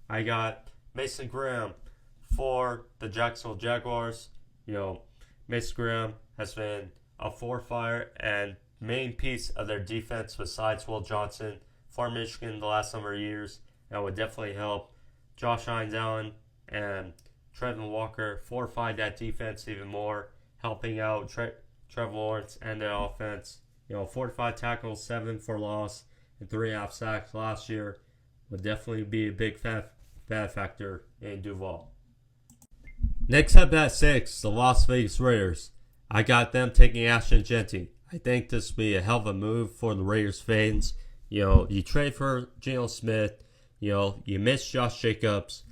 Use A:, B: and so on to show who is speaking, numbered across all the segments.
A: I got Mason Graham for the Jacksonville Jaguars. Mason Graham has been a fortifier and main piece of their defense besides Will Johnson for Michigan the last number of years, and would definitely help Josh Hines Allen and Trevin Walker fortify that defense even more, helping out Trevor Lawrence and the offense. 45 tackles, 7 for loss, and 3.5 sacks last year would definitely be a big bad factor in Duval. Next up at 6, the Las Vegas Raiders. I got them taking Ashton Jeanty. I think this will be a hell of a move for the Raiders fans. You trade for Geno Smith. You miss Josh Jacobs.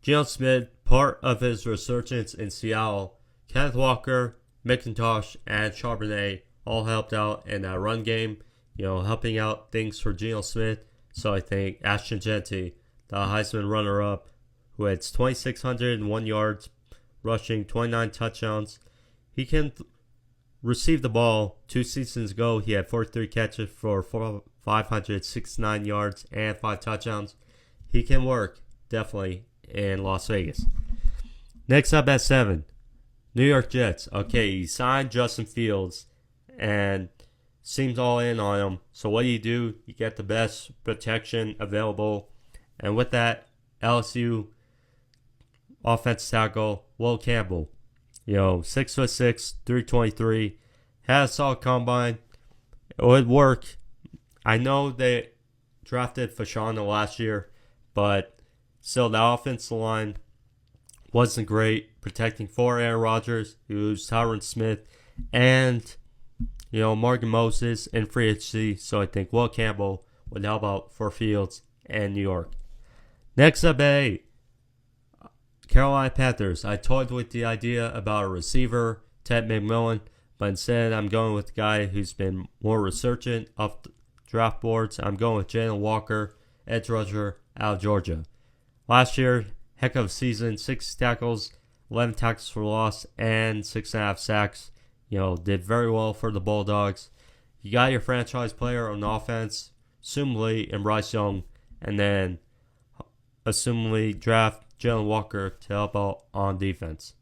A: Geno Smith, part of his resurgence in Seattle. Kenneth Walker, McIntosh, and Charbonnet all helped out in that run game. Helping out things for Geno Smith. So I think Ashton Jeanty, the Heisman runner-up, who had 2,601 yards, rushing 29 touchdowns. He can receive the ball. 2 seasons ago, he had 43 catches for 569 yards and 5 touchdowns. He can work, definitely, in Las Vegas. Next up at 7, New York Jets. Okay, he signed Justin Fields and seems all in on him. So what do? You get the best protection available. And with that, LSU offensive tackle Will Campbell. 6'6", 323. Had a solid combine. It would work. I know they drafted Fashanu last year, but still the offensive line wasn't great. Protecting for Aaron Rodgers, who's Tyron Smith, and Morgan Moses in free agency. So I think Will Campbell would help out for Fields and New York. Next up at 8, Carolina Panthers. I toyed with the idea about a receiver, Ted McMillan, but instead I'm going with the guy who's been more resurgent off the draft boards. I'm going with Jalen Walker, edge rusher out of Georgia. Last year, heck of a season, 6 tackles, 11 tackles for loss, and 6.5 sacks. Did very well for the Bulldogs. You got your franchise player on offense, assumably in Bryce Young, and then assumably draft Jalen Walker to help out on defense.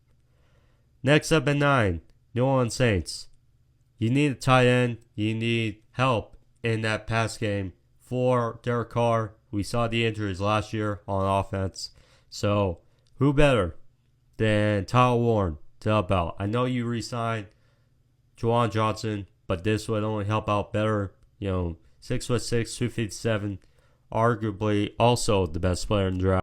A: Next up at 9, New Orleans Saints. You need a tight end. You need help in that pass game for Derek Carr. We saw the injuries last year on offense. So who better than Tyler Warren to help out? I know you re-signed Juwan Johnson, but this would only help out better. 6'6", 257, arguably also the best player in the draft.